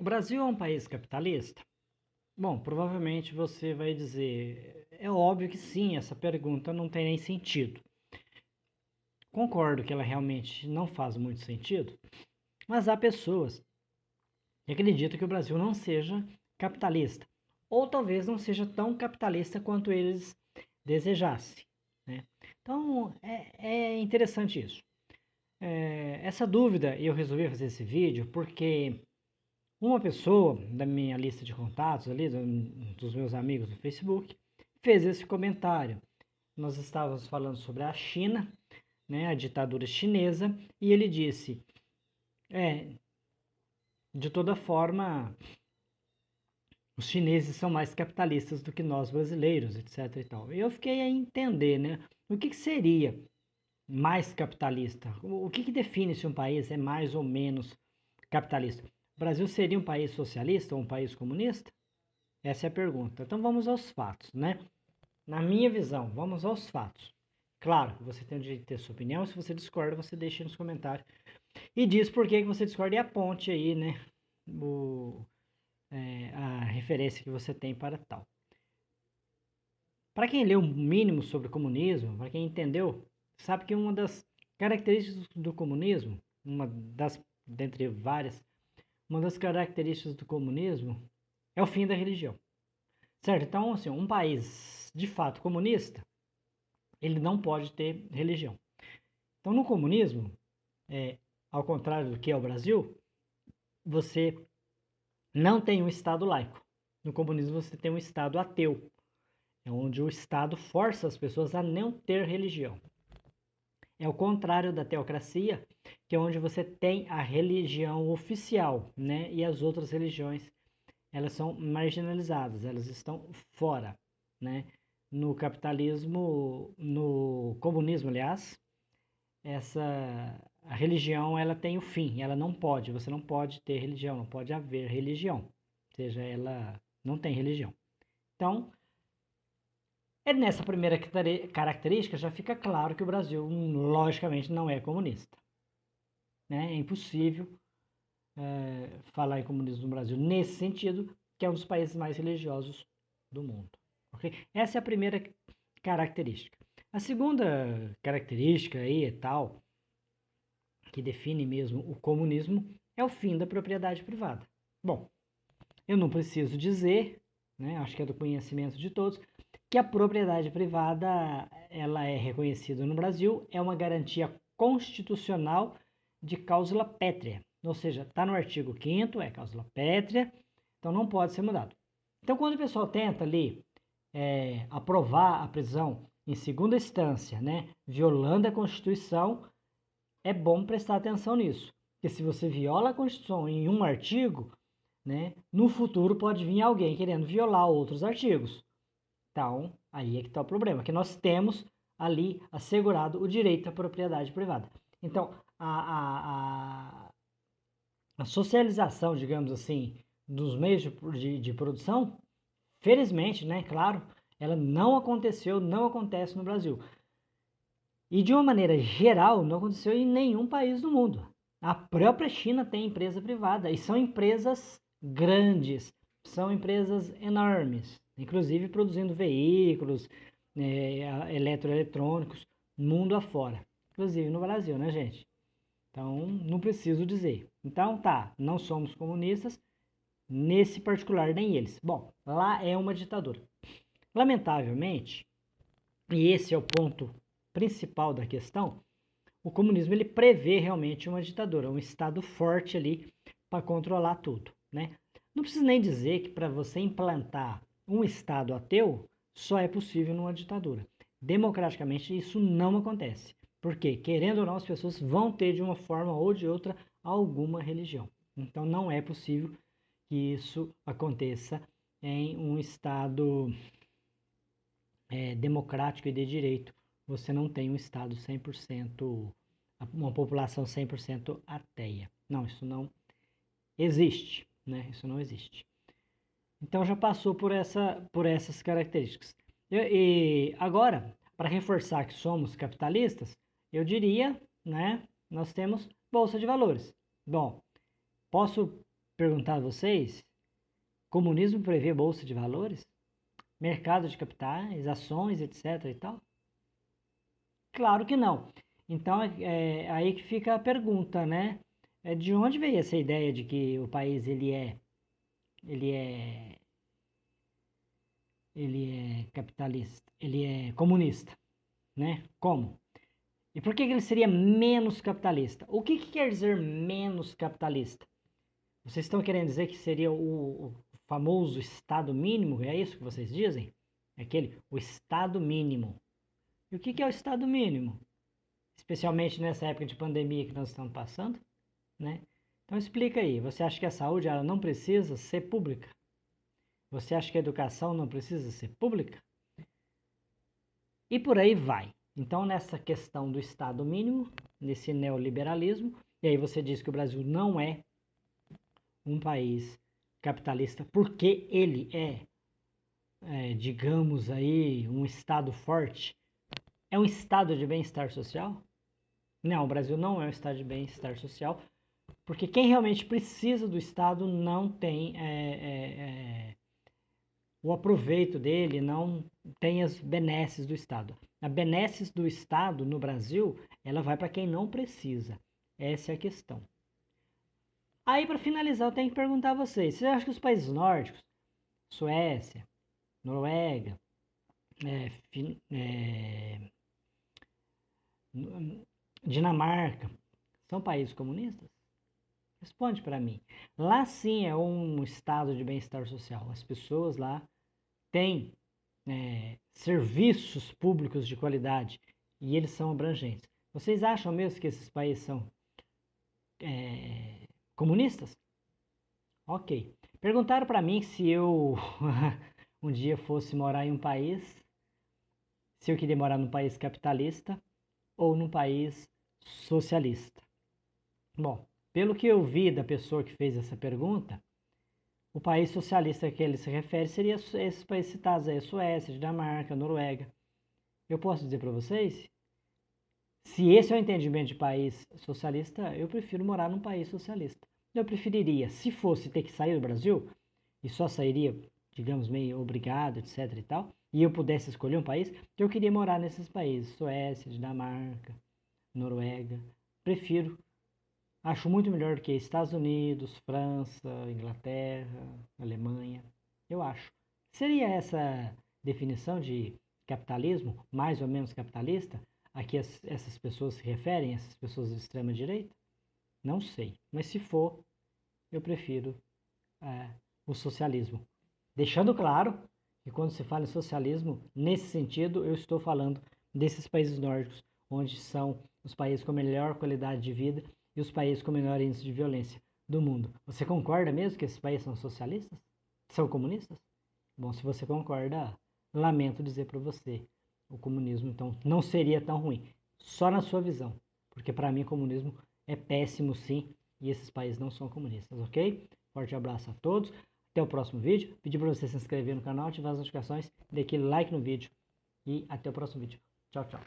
O Brasil é um país capitalista? Bom, provavelmente você vai dizer, é óbvio que sim, essa pergunta não tem nem sentido. Concordo que ela realmente não faz muito sentido, mas há pessoas que acreditam que o Brasil não seja capitalista, ou talvez não seja tão capitalista quanto eles desejassem, né? Então, é interessante isso. Essa dúvida eu resolvi fazer esse vídeo porque uma pessoa da minha lista de contatos ali, dos meus amigos do Facebook, fez esse comentário. Nós estávamos falando sobre a China, né, a ditadura chinesa, e ele disse, de toda forma, os chineses são mais capitalistas do que nós brasileiros, etc e tal. Eu fiquei a entender, né, o que seria mais capitalista? O que define se um país é mais ou menos capitalista? O Brasil seria um país socialista ou um país comunista? Essa é a pergunta. Então vamos aos fatos, né? Na minha visão, vamos aos fatos. Claro, você tem o direito de ter sua opinião. Se você discorda, você deixa nos comentários. E diz por que você discorda e aponte aí, né? A referência que você tem para tal. Para quem leu o mínimo sobre o comunismo, para quem entendeu, sabe que uma das características do comunismo, dentre várias, uma das características do comunismo é o fim da religião. Certo? Então, assim, um país de fato comunista, ele não pode ter religião. Então, no comunismo, ao contrário do que é o Brasil, você não tem um Estado laico. No comunismo, você tem um Estado ateu, onde o Estado força as pessoas a não ter religião. É o contrário da teocracia, que é onde você tem a religião oficial, né? E as outras religiões, elas são marginalizadas, elas estão fora, né? No capitalismo, no comunismo, aliás, a religião ela tem o fim, ela não pode, você não pode ter religião, não pode haver religião, ou seja, ela não tem religião. Então, nessa primeira característica já fica claro que o Brasil, logicamente, não é comunista. Né? É impossível falar em comunismo no Brasil nesse sentido, que é um dos países mais religiosos do mundo. Okay? Essa é a primeira característica. A segunda característica aí é tal, que define mesmo o comunismo, é o fim da propriedade privada. Bom, eu não preciso dizer, né, acho que é do conhecimento de todos, que a propriedade privada ela é reconhecida no Brasil, é uma garantia constitucional de cláusula pétrea, ou seja, está no artigo 5º, é cláusula pétrea, então não pode ser mudado. Então, quando o pessoal tenta ali aprovar a prisão em segunda instância, né, violando a Constituição, é bom prestar atenção nisso, porque se você viola a Constituição em um artigo, né, no futuro pode vir alguém querendo violar outros artigos. Então, aí é que está o problema, que nós temos ali assegurado o direito à propriedade privada. Então, a socialização, digamos assim, dos meios de produção, felizmente, né, claro, ela não aconteceu, não acontece no Brasil. E de uma maneira geral, não aconteceu em nenhum país do mundo. A própria China tem empresa privada e são empresas grandes, são empresas enormes, inclusive produzindo veículos, eletroeletrônicos, mundo afora. Inclusive no Brasil, né, gente? Então, não preciso dizer. Então, tá, não somos comunistas, nesse particular nem eles. Bom, lá é uma ditadura. Lamentavelmente, e esse é o ponto principal da questão, o comunismo ele prevê realmente uma ditadura, um Estado forte ali para controlar tudo, né? Não preciso nem dizer que para você implantar um Estado ateu, só é possível numa ditadura. Democraticamente isso não acontece, porque querendo ou não as pessoas vão ter de uma forma ou de outra alguma religião. Então não é possível que isso aconteça em um Estado democrático e de direito. Você não tem um Estado 100%, uma população 100% ateia. Não, isso não existe, né? Isso não existe. Então já passou por essas características. E agora, para reforçar que somos capitalistas, eu diria, né? Nós temos bolsa de valores. Bom, posso perguntar a vocês, comunismo prevê bolsa de valores? Mercado de capitais, ações, etc e tal? Claro que não. Então, é aí que fica a pergunta, né? De onde veio essa ideia de que o país ele é, ele é capitalista, ele é comunista, né? Como? E por que ele seria menos capitalista? O que quer dizer menos capitalista? Vocês estão querendo dizer que seria o famoso Estado mínimo? É isso que vocês dizem? O Estado mínimo. E o que é o Estado mínimo? Especialmente nessa época de pandemia que nós estamos passando, né? Então explica aí, você acha que a saúde ela não precisa ser pública? Você acha que a educação não precisa ser pública? E por aí vai. Então nessa questão do Estado mínimo, nesse neoliberalismo, e aí você diz que o Brasil não é um país capitalista porque ele digamos aí, um Estado forte. É um estado de bem-estar social? Não, o Brasil não é um estado de bem-estar social, porque quem realmente precisa do Estado não tem o aproveito dele, não tem as benesses do Estado. A benesses do Estado no Brasil, ela vai para quem não precisa. Essa é a questão. Aí, para finalizar, eu tenho que perguntar a vocês: vocês acham que os países nórdicos, Suécia, Noruega, Dinamarca, são países comunistas? Responde para mim. Lá sim é um estado de bem-estar social. As pessoas lá têm serviços públicos de qualidade e eles são abrangentes. Vocês acham mesmo que esses países são comunistas? Ok. Perguntaram para mim se eu um dia fosse morar em um país, se eu queria morar num país capitalista ou num país socialista. Bom, pelo que eu vi da pessoa que fez essa pergunta, o país socialista a que ele se refere seria esses países citados aí, Suécia, Dinamarca, Noruega. Eu posso dizer para vocês, se esse é o entendimento de país socialista, eu prefiro morar num país socialista. Eu preferiria, se fosse ter que sair do Brasil, e só sairia, digamos, meio obrigado, etc e tal, e eu pudesse escolher um país, eu queria morar nesses países, Suécia, Dinamarca, Noruega. Prefiro. Acho muito melhor do que Estados Unidos, França, Inglaterra, Alemanha. Eu acho. Seria essa definição de capitalismo, mais ou menos capitalista, a que essas pessoas se referem, essas pessoas de extrema direita? Não sei. Mas se for, eu prefiro o socialismo. Deixando claro que quando se fala em socialismo, nesse sentido, eu estou falando desses países nórdicos, onde são os países com melhor qualidade de vida e os países com menor índice de violência do mundo. Você concorda mesmo que esses países são socialistas? São comunistas? Bom, se você concorda, lamento dizer para você, o comunismo então não seria tão ruim, só na sua visão, porque para mim o comunismo é péssimo sim, e esses países não são comunistas, ok? Forte abraço a todos, até o próximo vídeo, pedir para você se inscrever no canal, ativar as notificações, dar aquele like no vídeo, e até o próximo vídeo. Tchau, tchau.